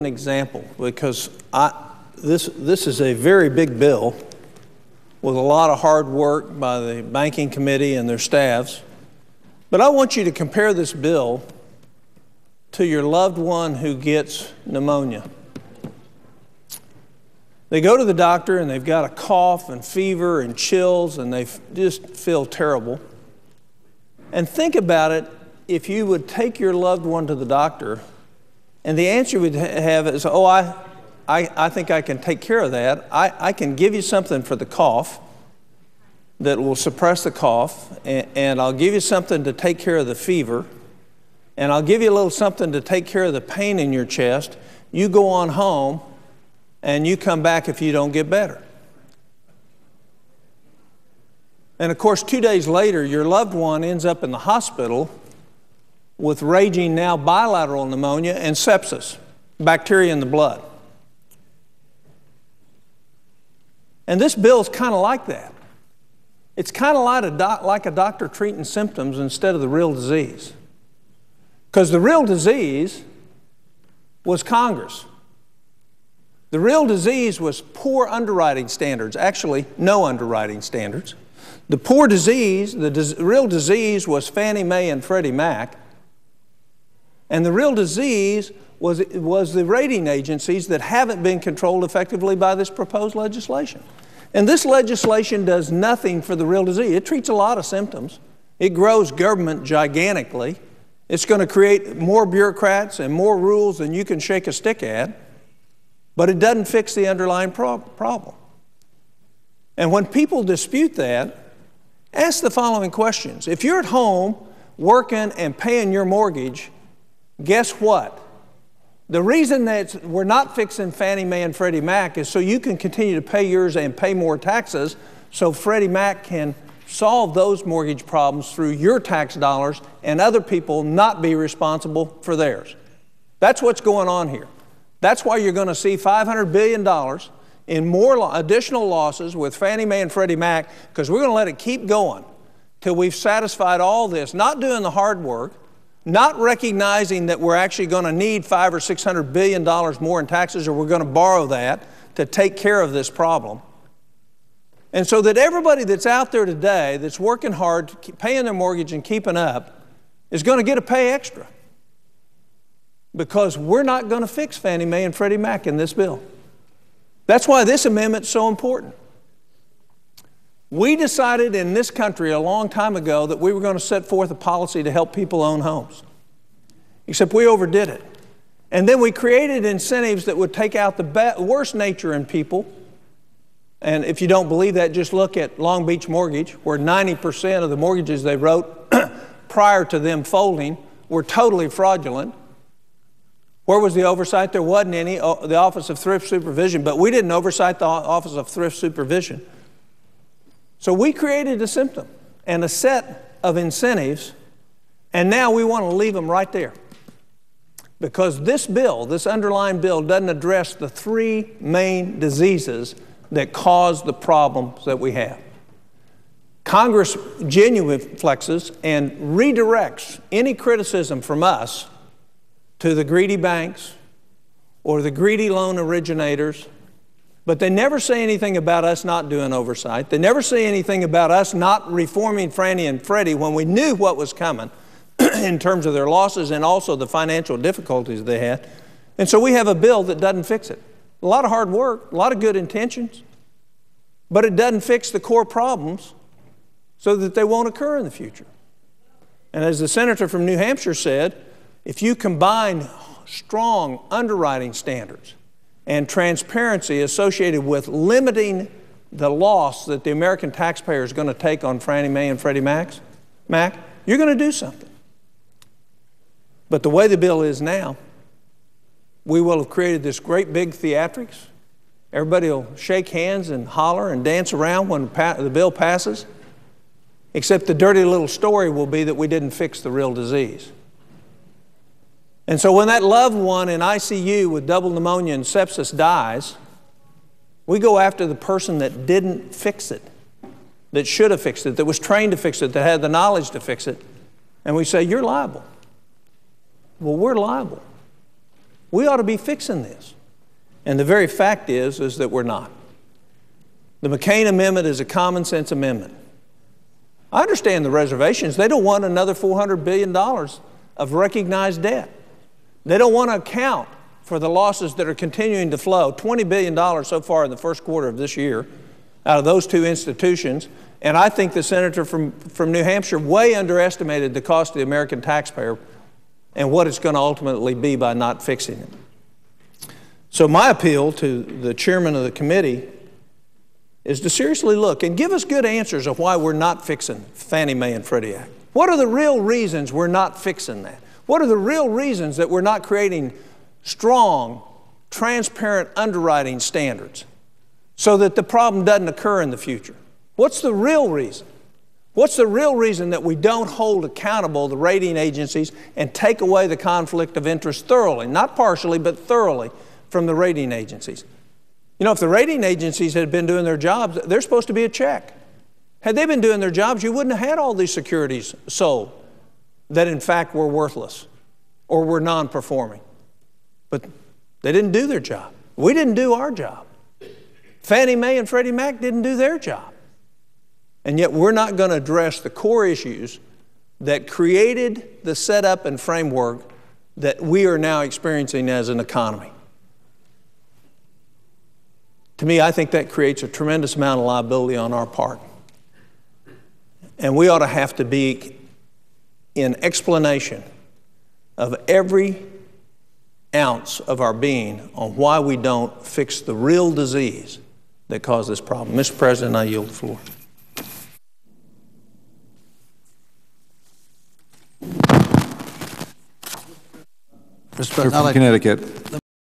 An example, because this is a very big bill with a lot of hard work by the banking committee and their staffs. But I want you to compare this bill to your loved one who gets pneumonia. They go to the doctor and they've got a cough and fever and chills and they just feel terrible. And think about it, if you would take your loved one to the doctor and the answer we'd have is, oh, I think I can take care of that. I can give you something for the cough that will suppress the cough, and I'll give you something to take care of the fever, and I'll give you a little something to take care of the pain in your chest. You go on home, and you come back if you don't get better. And of course, 2 days later, your loved one ends up in the hospital with raging now bilateral pneumonia and sepsis, bacteria in the blood. And this bill is kind of like that. It's kind of like a doctor treating symptoms instead of the real disease. Because the real disease was Congress. The real disease was poor underwriting standards, actually no underwriting standards. The poor disease, the real disease was Fannie Mae and Freddie Mac. And the real disease was the rating agencies that haven't been controlled effectively by this proposed legislation. And this legislation does nothing for the real disease. It treats a lot of symptoms. It grows government gigantically. It's going to create more bureaucrats and more rules than you can shake a stick at. But it doesn't fix the underlying problem. And when people dispute that, ask the following questions. If you're at home working and paying your mortgage, guess what? The reason that we're not fixing Fannie Mae and Freddie Mac is so you can continue to pay yours and pay more taxes so Freddie Mac can solve those mortgage problems through your tax dollars and other people not be responsible for theirs. That's what's going on here. That's why you're going to see $500 billion in more additional losses with Fannie Mae and Freddie Mac, because we're going to let it keep going till we've satisfied all this, not doing the hard work, not recognizing that we're actually going to need $500 or $600 billion more in taxes, or we're going to borrow that to take care of this problem. And so that everybody that's out there today that's working hard, paying their mortgage and keeping up, is going to get to pay extra. Because we're not going to fix Fannie Mae and Freddie Mac in this bill. That's why this amendment is so important. We decided in this country a long time ago that we were going to set forth a policy to help people own homes. Except we overdid it. And then we created incentives that would take out the worst nature in people. And if you don't believe that, just look at Long Beach Mortgage, where 90% of the mortgages they wrote prior to them folding were totally fraudulent. Where was the oversight? There wasn't any. The Office of Thrift Supervision, but we didn't oversight the Office of Thrift Supervision. So we created a symptom and a set of incentives, and now we want to leave them right there. Because this bill, this underlying bill, doesn't address the three main diseases that cause the problems that we have. Congress genuflexes and redirects any criticism from us to the greedy banks or the greedy loan originators, but they never say anything about us not doing oversight. They never say anything about us not reforming Fannie and Freddie when we knew what was coming in terms of their losses and also the financial difficulties they had. And so we have a bill that doesn't fix it. A lot of hard work, a lot of good intentions, but it doesn't fix the core problems so that they won't occur in the future. And as the senator from New Hampshire said, if you combine strong underwriting standards and transparency associated with limiting the loss that the American taxpayer is going to take on Fannie Mae and Freddie Mac, you're going to do something. But the way the bill is now, we will have created this great big theatrics. Everybody will shake hands and holler and dance around when the bill passes, except the dirty little story will be that we didn't fix the real disease. And so when that loved one in ICU with double pneumonia and sepsis dies, we go after the person that didn't fix it, that should have fixed it, that was trained to fix it, that had the knowledge to fix it, and we say, you're liable. Well, we're liable. We ought to be fixing this. And the very fact is that we're not. The McCain amendment is a common sense amendment. I understand the reservations. They don't want another $400 billion of recognized debt. They don't want to account for the losses that are continuing to flow, $20 billion so far in the first quarter of this year out of those two institutions. And I think the senator from New Hampshire way underestimated the cost to the American taxpayer and what it's going to ultimately be by not fixing it. So my appeal to the chairman of the committee is to seriously look and give us good answers of why we're not fixing Fannie Mae and Freddie Act. What are the real reasons we're not fixing that? What are the real reasons that we're not creating strong, transparent underwriting standards so that the problem doesn't occur in the future? What's the real reason? What's the real reason that we don't hold accountable the rating agencies and take away the conflict of interest thoroughly, not partially, but thoroughly from the rating agencies? You know, if the rating agencies had been doing their jobs, there's supposed to be a check. Had they been doing their jobs, you wouldn't have had all these securities sold that in fact were worthless or were non-performing. But they didn't do their job. We didn't do our job. Fannie Mae and Freddie Mac didn't do their job. And yet we're not going to address the core issues that created the setup and framework that we are now experiencing as an economy. To me, I think that creates a tremendous amount of liability on our part. And we ought to have to be in explanation of every ounce of our being on why we don't fix the real disease that caused this problem. Mr. President, I yield the floor. Mr. President, from Connecticut.